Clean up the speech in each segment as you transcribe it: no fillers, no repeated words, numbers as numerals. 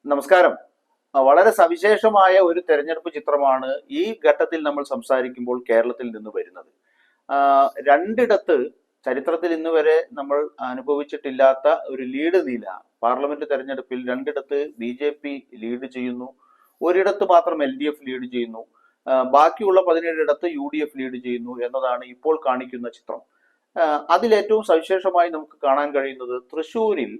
നമസ്കാരം. വളരെ സവിശേഷമായ ഒരു തെരഞ്ഞെടുപ്പ് ചിത്രമാണ് ഈ ഘട്ടത്തിൽ നമ്മൾ സംസാരിക്കുമ്പോൾ കേരളത്തിൽ നിന്ന് വരുന്നത്. രണ്ടിടത്ത് ചരിത്രത്തിൽ ഇന്ന് വരെ നമ്മൾ അനുഭവിച്ചിട്ടില്ലാത്ത ഒരു ലീഡ് നില പാർലമെന്റ് തെരഞ്ഞെടുപ്പിൽ രണ്ടിടത്ത് ബി ലീഡ് ചെയ്യുന്നു, ഒരിടത്ത് മാത്രം LDF ലീഡ് ചെയ്യുന്നു, ബാക്കിയുള്ള 17 UDF ലീഡ് ചെയ്യുന്നു എന്നതാണ് ഇപ്പോൾ കാണിക്കുന്ന ചിത്രം. അതിലേറ്റവും സവിശേഷമായി നമുക്ക് കാണാൻ കഴിയുന്നത് തൃശ്ശൂരിൽ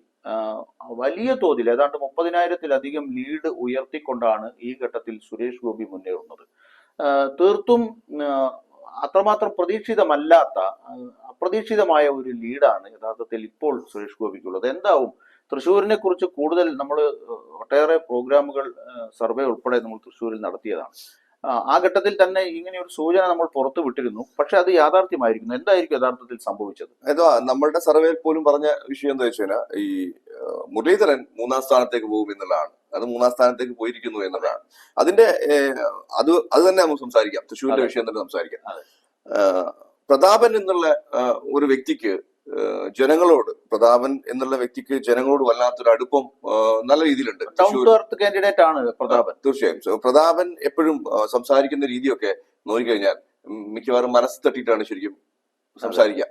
വലിയ തോതിൽ ഏതാണ്ട് 30,000-ലധികം ലീഡ് ഉയർത്തിക്കൊണ്ടാണ് ഈ ഘട്ടത്തിൽ സുരേഷ് ഗോപി മുന്നേറുന്നത്. തീർത്തും അത്രമാത്രം പ്രതീക്ഷിതമല്ലാത്ത അപ്രതീക്ഷിതമായ ഒരു ലീഡാണ് യഥാർത്ഥത്തിൽ ഇപ്പോൾ സുരേഷ് ഗോപിക്കുള്ളത്. എന്താവും തൃശ്ശൂരിനെ കുറിച്ച് കൂടുതൽ നമ്മൾ ഒട്ടേറെ പ്രോഗ്രാമുകൾ സർവേ ഉൾപ്പെടെ നമ്മൾ തൃശ്ശൂരിൽ നടത്തിയതാണ്. ആ ഘട്ടത്തിൽ തന്നെ ഇങ്ങനെ ഒരു സൂചന നമ്മൾ പുറത്തു വിട്ടിരുന്നു. പക്ഷെ അത് യാഥാർത്ഥ്യമായിരിക്കുന്നു. എന്തായിരിക്കും യഥാർത്ഥത്തിൽ സംഭവിച്ചത്? നമ്മളുടെ സർവേയിൽ പോലും പറഞ്ഞ വിഷയം എന്താ വെച്ചാൽ ഈ മുരളീധരൻ 3-ാം സ്ഥാനത്തേക്ക് പോകും എന്നുള്ളതാണ്. അത് 3-ാം സ്ഥാനത്തേക്ക് പോയിരിക്കുന്നു എന്നുള്ളതാണ്. അതിന്റെ അത് തന്നെ നമുക്ക് സംസാരിക്കാം. തൃശ്ശൂരിന്റെ വിഷയം തന്നെ സംസാരിക്കാം. പ്രതാപൻ എന്നുള്ള ഒരു വ്യക്തിക്ക് പ്രതാപൻ എന്നുള്ള വ്യക്തിക്ക് ജനങ്ങളോട് വല്ലാത്തൊരു അടുപ്പം നല്ല രീതിയിലുണ്ട്. കാൻഡിഡേറ്റ് ആണ് പ്രതാപൻ. തീർച്ചയായും പ്രതാപൻ എപ്പോഴും സംസാരിക്കുന്ന രീതിയൊക്കെ നോക്കിക്കഴിഞ്ഞാൽ മിക്കവാറും മനസ്സ് തട്ടിയിട്ടാണ് ശരിക്കും സംസാരിക്കുക.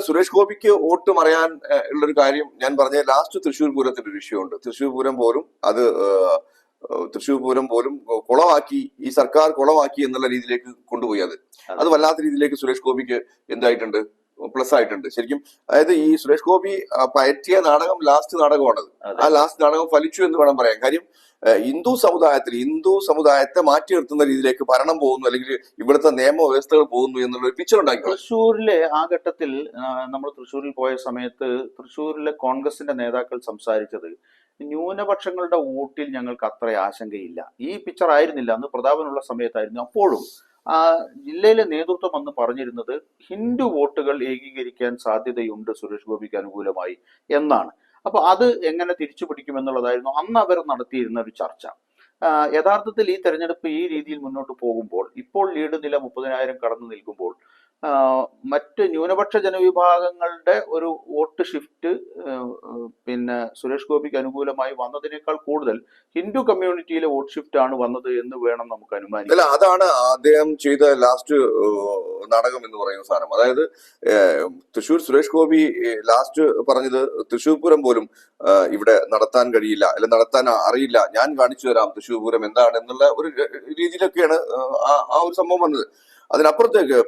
സുരേഷ് ഗോപിക്ക് വോട്ട് മറയാൻ ഉള്ളൊരു കാര്യം ഞാൻ പറഞ്ഞ ലാസ്റ്റ് തൃശ്ശൂർ പൂരത്തിന്റെ ഒരു വിഷയമുണ്ട്. തൃശ്ശൂർ പൂരം പോലും കുളമാക്കി, ഈ സർക്കാർ കുളമാക്കി എന്നുള്ള രീതിയിലേക്ക് കൊണ്ടുപോയി. അത് വല്ലാത്ത രീതിയിലേക്ക് സുരേഷ് ഗോപിക്ക് എന്തായിട്ടുണ്ട്, പ്ലസ് ആയിട്ടുണ്ട് ശരിക്കും. അതായത് ഈ സുരേഷ് ഗോപി പയറ്റിയ നാടകം ലാസ്റ്റ് നാടകമാണത്. ആ ലാസ്റ്റ് നാടകം ഫലിച്ചു എന്ന് വേണം പറയാൻ. കാര്യം ഹിന്ദു സമുദായത്തെ മാറ്റി നിർത്തുന്ന രീതിയിലേക്ക് ഭരണം പോകുന്നു, അല്ലെങ്കിൽ ഇവിടുത്തെ നിയമവ്യവസ്ഥകൾ പോകുന്നു എന്നുള്ള ഒരു പിക്ചർ ഉണ്ടാക്കി. തൃശ്ശൂരിലെ ആ ഘട്ടത്തിൽ നമ്മൾ തൃശ്ശൂരിൽ പോയ സമയത്ത് തൃശ്ശൂരിലെ കോൺഗ്രസിന്റെ നേതാക്കൾ സംസാരിച്ചത് ന്യൂനപക്ഷങ്ങളുടെ വോട്ടിൽ ഞങ്ങൾക്ക് അത്ര ആശങ്കയില്ല. ഈ പിക്ചർ ആയിരുന്നില്ല അന്ന് പ്രതാപനുള്ള സമയത്തായിരുന്നു. അപ്പോഴും ജില്ലയിലെ നേതൃത്വം അന്ന് പറഞ്ഞിരുന്നത് ഹിന്ദു വോട്ടുകൾ ഏകീകരിക്കാൻ സാധ്യതയുണ്ട് സുരേഷ് ഗോപിക്ക് അനുകൂലമായി എന്നാണ്. അപ്പൊ അത് എങ്ങനെ തിരിച്ചു പിടിക്കുമെന്നുള്ളതായിരുന്നു അന്ന് അവർ നടത്തിയിരുന്ന ഒരു ചർച്ച. യഥാർത്ഥത്തിൽ ഈ തെരഞ്ഞെടുപ്പ് ഈ രീതിയിൽ മുന്നോട്ട് പോകുമ്പോൾ, ഇപ്പോൾ ലീഡ് നില 30,000 കടന്നു നിൽക്കുമ്പോൾ, മറ്റ് ന്യൂനപക്ഷ ജനവിഭാഗങ്ങളുടെ ഒരു വോട്ട് ഷിഫ്റ്റ് സുരേഷ് ഗോപിക്ക് അനുകൂലമായി വന്നതിനേക്കാൾ കൂടുതൽ ഹിന്ദു കമ്മ്യൂണിറ്റിയിലെ വോട്ട് ഷിഫ്റ്റ് ആണ് വന്നത് എന്ന് വേണം നമുക്ക് അനുമാനിക്കാം. അതാണ് അദ്ദേഹം ചെയ്ത ലാസ്റ്റ് നാടകം എന്ന് പറയുന്ന സാധനം. അതായത് തൃശ്ശൂർ സുരേഷ് ഗോപി ലാസ്റ്റ് പറഞ്ഞത് തൃശ്ശൂർ പൂരം പോലും ഇവിടെ നടത്താൻ കഴിയില്ല, അല്ലെ നടത്താൻ അറിയില്ല, ഞാൻ കാണിച്ചു തരാം തൃശ്ശൂർ പൂരം എന്താണെന്നുള്ള ഒരു രീതിയിലൊക്കെയാണ് ആ ഒരു സംഭവം വന്നത്. അതിനപ്പുറത്തേക്ക്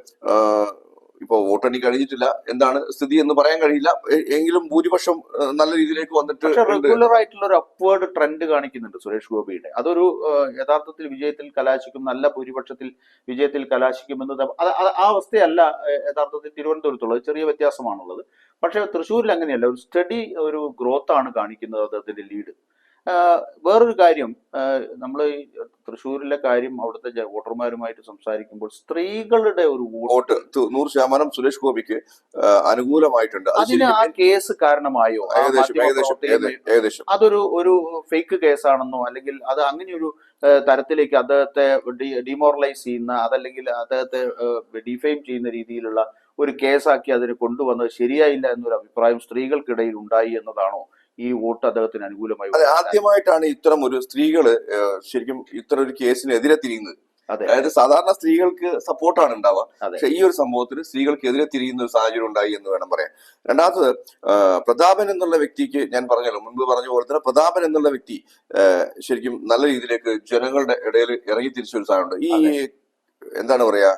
ഇപ്പൊ വോട്ടെണ്ണി കഴിഞ്ഞിട്ടില്ല, എന്താണ് സ്ഥിതി എന്ന് പറയാൻ കഴിയില്ല. എങ്കിലും ഭൂരിപക്ഷം നല്ല രീതിയിലേക്ക് വന്നിട്ട് റെഗുലർ ആയിട്ടുള്ള ഒരു അപ്വേർഡ് ട്രെൻഡ് കാണിക്കുന്നുണ്ട് സുരേഷ് ഗോപിയുടെ. അതൊരു യഥാർത്ഥത്തിൽ വിജയത്തിൽ കലാശിക്കും, നല്ല ഭൂരിപക്ഷത്തിൽ വിജയത്തിൽ കലാശിക്കുമെന്നത് ആ അവസ്ഥയല്ല യഥാർത്ഥത്തിൽ തിരുവനന്തപുരത്തുള്ളത്. ചെറിയ വ്യത്യാസമാണുള്ളത്. പക്ഷെ തൃശ്ശൂരിൽ അങ്ങനെയല്ല, ഒരു സ്റ്റഡി ഒരു ഗ്രോത്ത് ആണ് കാണിക്കുന്നത് അദ്ദേഹത്തിന്റെ ലീഡ്. വേറൊരു കാര്യം, നമ്മൾ ഈ തൃശ്ശൂരിലെ കാര്യം അവിടുത്തെ വോട്ടർമാരുമായിട്ട് സംസാരിക്കുമ്പോൾ സ്ത്രീകളുടെ ഒരു വോട്ട് 100% സുരേഷ് ഗോപിക്ക് അനുകൂലമായിട്ടുണ്ട്. അതിന് ആ കേസ് കാരണമായോ? ഏകദേശം ഒരു ഫേക്ക് കേസാണെന്നോ, അല്ലെങ്കിൽ അത് അങ്ങനെയൊരു തരത്തിലേക്ക് അദ്ദേഹത്തെ ഡിമോറലൈസ് ചെയ്യുന്ന, അതല്ലെങ്കിൽ അദ്ദേഹത്തെ ഡിഫെയിം ചെയ്യുന്ന രീതിയിലുള്ള ഒരു കേസാക്കി അതിനെ കൊണ്ടുവന്നത് ശരിയായില്ല എന്നൊരു അഭിപ്രായം സ്ത്രീകൾക്കിടയിൽ ഉണ്ടായി എന്നതാണോ ഈ വോട്ട് അദ്ദേഹത്തിന് അനുകൂലമായി? ആദ്യമായിട്ടാണ് ഇത്തരം ഒരു സ്ത്രീകള് ശരിക്കും ഇത്തരം ഒരു കേസിനെതിരെ തിരിയുന്നത്. അതായത് സാധാരണ സ്ത്രീകൾക്ക് സപ്പോർട്ടാണ് ഉണ്ടാവുക, പക്ഷെ ഈ ഒരു സംഭവത്തിന് സ്ത്രീകൾക്കെതിരെ തിരിയുന്ന ഒരു സാഹചര്യം ഉണ്ടായി എന്ന് വേണം പറയാൻ. രണ്ടാമത്തത്, പ്രതാപൻ എന്നുള്ള വ്യക്തിക്ക് ഞാൻ പറഞ്ഞല്ലോ, മുൻപ് പറഞ്ഞ പോലെ തന്നെ പ്രതാപൻ എന്നുള്ള വ്യക്തി ശരിക്കും നല്ല രീതിയിലേക്ക് ജനങ്ങളുടെ ഇടയിൽ ഇറങ്ങി തിരിച്ചൊരു സാധനമുണ്ട്. ഈ എന്താണ് പറയാ,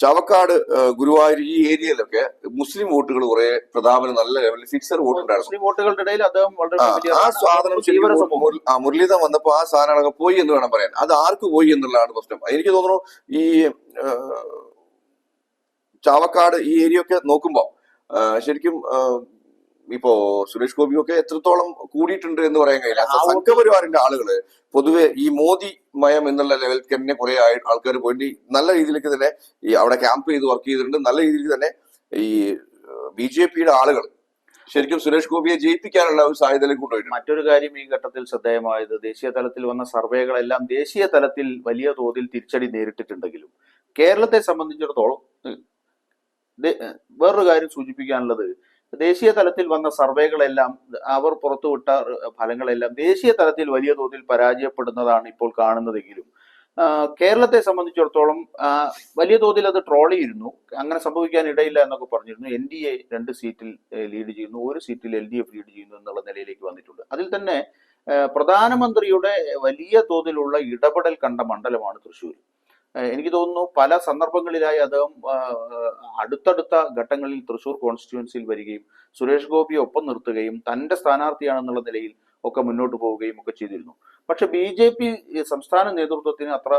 ചാവക്കാട്, ഗുരുവായൂർ ഈ ഏരിയയിലൊക്കെ മുസ്ലിം വോട്ടുകൾ കുറെ പ്രതാപന് നല്ല ലെവലിൽ ഫിക്സഡ് വോട്ട് ഉണ്ടായിരുന്നു. ആ സാധനം മുരളീധരൻ വന്നപ്പോ ആ സാധനങ്ങളൊക്കെ പോയി എന്ന് വേണം പറയാൻ. അത് ആർക്ക് പോയി എന്നുള്ളതാണ് പ്രശ്നം. എനിക്ക് തോന്നുന്നു ഈ ചാവക്കാട് ഈ ഏരിയ ഒക്കെ നോക്കുമ്പോ ശരിക്കും ഇപ്പോ സുരേഷ് ഗോപിയൊക്കെ എത്രത്തോളം കൂടിയിട്ടുണ്ട് എന്ന് പറയാൻ കഴിയില്ല. സംഘപരിവാറിന്റെ ആളുകള് പൊതുവെ ഈ മോദി മയം എന്നുള്ള ലെവലിൽ തന്നെ കുറെ ആൾക്കാർ പോയിട്ട് നല്ല രീതിയിലേക്ക് തന്നെ ഈ അവിടെ ക്യാമ്പ് ചെയ്ത് വർക്ക് ചെയ്തിട്ടുണ്ട്. നല്ല രീതിയിൽ തന്നെ ഈ BJPയുടെ ആളുകൾ ശരിക്കും സുരേഷ് ഗോപിയെ ജയിപ്പിക്കാനുള്ള ഒരു സാധ്യതയിലേക്ക് കൊണ്ടുപോയിട്ടുണ്ട്. മറ്റൊരു കാര്യം ഈ ഘട്ടത്തിൽ ശ്രദ്ധേയമായത്, ദേശീയ തലത്തിൽ വന്ന സർവേകളെല്ലാം ദേശീയ തലത്തിൽ വലിയ തോതിൽ തിരിച്ചടി നേരിട്ടിട്ടുണ്ടെങ്കിലും കേരളത്തെ സംബന്ധിച്ചിടത്തോളം വേറൊരു കാര്യം സൂചിപ്പിക്കാനുള്ളത്, ദേശീയ തലത്തിൽ വന്ന സർവേകളെല്ലാം, അവർ പുറത്തുവിട്ട ഫലങ്ങളെല്ലാം ദേശീയ തലത്തിൽ വലിയ തോതിൽ പരാജയപ്പെടുന്നതാണ് ഇപ്പോൾ കാണുന്നതെങ്കിലും കേരളത്തെ സംബന്ധിച്ചിടത്തോളം വലിയ തോതിൽ അത് ട്രോൾ ചെയ്തിരുന്നു. അങ്ങനെ സംഭവിക്കാൻ ഇടയില്ല എന്നൊക്കെ പറഞ്ഞിരുന്നു. NDA 2 സീറ്റിൽ ലീഡ് ചെയ്യുന്നു, 1 സീറ്റിൽ LDF ലീഡ് ചെയ്യുന്നു എന്നുള്ള നിലയിലേക്ക് വന്നിട്ടുണ്ട്. അതിൽ തന്നെ പ്രധാനമന്ത്രിയുടെ വലിയ തോതിലുള്ള ഇടപെടൽ കണ്ട മണ്ഡലമാണ് തൃശ്ശൂർ. എനിക്ക് തോന്നുന്നു പല സന്ദർഭങ്ങളിലായി അദ്ദേഹം അടുത്തടുത്ത ഘട്ടങ്ങളിൽ തൃശ്ശൂർ കോൺസ്റ്റിറ്റ്യുവൻസിയിൽ വരികയും സുരേഷ് ഗോപിയെ ഒപ്പം നിർത്തുകയും തന്റെ സ്ഥാനാർത്ഥിയാണെന്നുള്ള നിലയിൽ ഒക്കെ മുന്നോട്ട് പോവുകയും ഒക്കെ ചെയ്തിരുന്നു. പക്ഷെ BJP സംസ്ഥാന നേതൃത്വത്തിന് അത്ര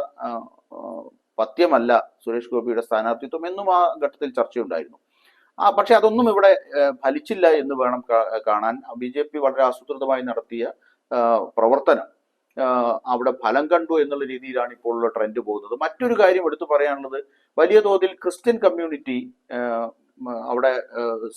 പഥ്യമല്ല സുരേഷ് ഗോപിയുടെ സ്ഥാനാർത്ഥിത്വം എന്നും ആ ഘട്ടത്തിൽ ചർച്ചയുണ്ടായിരുന്നു. പക്ഷെ അതൊന്നും ഇവിടെ ഫലിച്ചില്ല എന്ന് വേണം കാണാൻ. BJP വളരെ ആസൂത്രിതമായി നടത്തിയ പ്രവർത്തനം അവിടെ ഫലം കണ്ടു എന്നുള്ള രീതിയിലാണ് ഇപ്പോഴുള്ള ട്രെൻഡ് പോകുന്നത്. മറ്റൊരു കാര്യം എടുത്തു പറയാനുള്ളത്, വലിയ തോതിൽ ക്രിസ്ത്യൻ കമ്മ്യൂണിറ്റി അവിടെ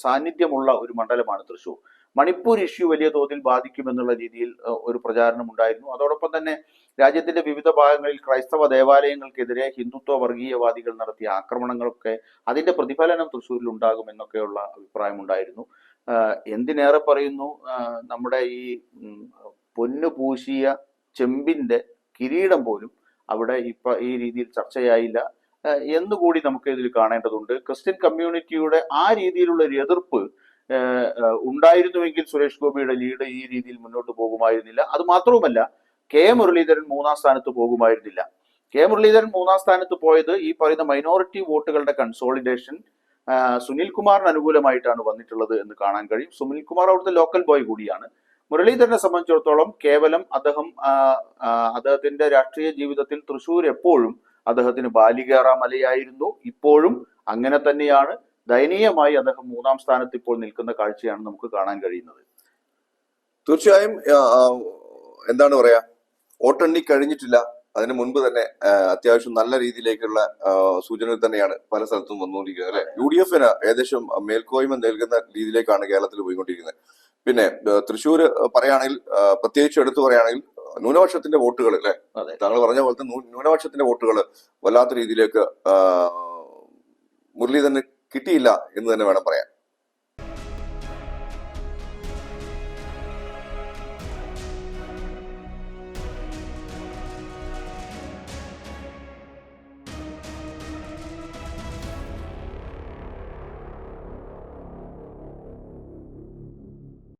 സാന്നിധ്യമുള്ള ഒരു മണ്ഡലമാണ് തൃശ്ശൂർ. മണിപ്പൂർ ഇഷ്യൂ വലിയ തോതിൽ ബാധിക്കുമെന്നുള്ള രീതിയിൽ ഒരു പ്രചാരണം ഉണ്ടായിരുന്നു. അതോടൊപ്പം തന്നെ രാജ്യത്തിന്റെ വിവിധ ഭാഗങ്ങളിൽ ക്രൈസ്തവ ദേവാലയങ്ങൾക്കെതിരെ ഹിന്ദുത്വ വർഗീയവാദികൾ നടത്തിയ ആക്രമണങ്ങളൊക്കെ അതിന്റെ പ്രതിഫലനം തൃശ്ശൂരിൽ ഉണ്ടാകുമെന്നൊക്കെയുള്ള അഭിപ്രായമുണ്ടായിരുന്നു. എന്തിനേറെ പറയുന്നു, നമ്മുടെ ഈ പൊന്നു പൂശിയ ചെമ്പിന്റെ കിരീടം പോലും അവിടെ ഈ രീതിയിൽ ചർച്ചയായില്ല എന്നുകൂടി നമുക്ക് ഇതിൽ കാണേണ്ടതുണ്ട്. ക്രിസ്ത്യൻ കമ്മ്യൂണിറ്റിയുടെ ആ രീതിയിലുള്ള ഒരു എതിർപ്പ് ഉണ്ടായിരുന്നുവെങ്കിൽ സുരേഷ് ഗോപിയുടെ ലീഡ് ഈ രീതിയിൽ മുന്നോട്ട് പോകുമായിരുന്നില്ല. അത് മാത്രവുമല്ല, മുരളീധരൻ 3-ാം സ്ഥാനത്ത് പോകുമായിരുന്നില്ല. മുരളീധരൻ 3-ാം സ്ഥാനത്ത് പോയത് ഈ പറയുന്ന മൈനോറിറ്റി വോട്ടുകളുടെ കൺസോളിഡേഷൻ സുനിൽ കുമാറിന് അനുകൂലമായിട്ടാണ് വന്നിട്ടുള്ളത് എന്ന് കാണാൻ കഴിയും. സുനിൽ കുമാർ അവിടുത്തെ ലോക്കൽ ബോയ് കൂടിയാണ്. മുരളീധരനെ സംബന്ധിച്ചിടത്തോളം കേവലം അദ്ദേഹത്തിന്റെ രാഷ്ട്രീയ ജീവിതത്തിൽ തൃശ്ശൂർ എപ്പോഴും അദ്ദേഹത്തിന് ബാലികേറാ മലയായിരുന്നു. ഇപ്പോഴും അങ്ങനെ തന്നെയാണ്. ദയനീയമായി അദ്ദേഹം 3-ാം സ്ഥാനത്ത് ഇപ്പോൾ നിൽക്കുന്ന കാഴ്ചയാണ് നമുക്ക് കാണാൻ കഴിയുന്നത്. തീർച്ചയായും എന്താണ് പറയാ, വോട്ടെണ്ണി കഴിഞ്ഞിട്ടില്ല. അതിന് മുൻപ് തന്നെ അത്യാവശ്യം നല്ല രീതിയിലേക്കുള്ള സൂചനകൾ തന്നെയാണ് പല സ്ഥലത്തും വന്നുകൊണ്ടിരിക്കുന്നത് അല്ലെ. UDF ഏകദേശം മേൽക്കോയ്മ നൽകുന്ന രീതിയിലേക്കാണ് കേരളത്തിൽ പോയിക്കൊണ്ടിരിക്കുന്നത്. പിന്നെ തൃശ്ശൂർ പറയുകയാണെങ്കിൽ, പ്രത്യേകിച്ച് എടുത്തു പറയുകയാണെങ്കിൽ ന്യൂനപക്ഷത്തിന്റെ വോട്ടുകൾ അല്ലെ, താങ്കൾ പറഞ്ഞ പോലത്തെ ന്യൂനപക്ഷത്തിന്റെ വോട്ടുകൾ വല്ലാത്ത രീതിയിലേക്ക് മുരളീധരന് കിട്ടിയില്ല എന്ന് തന്നെ വേണം പറയാൻ.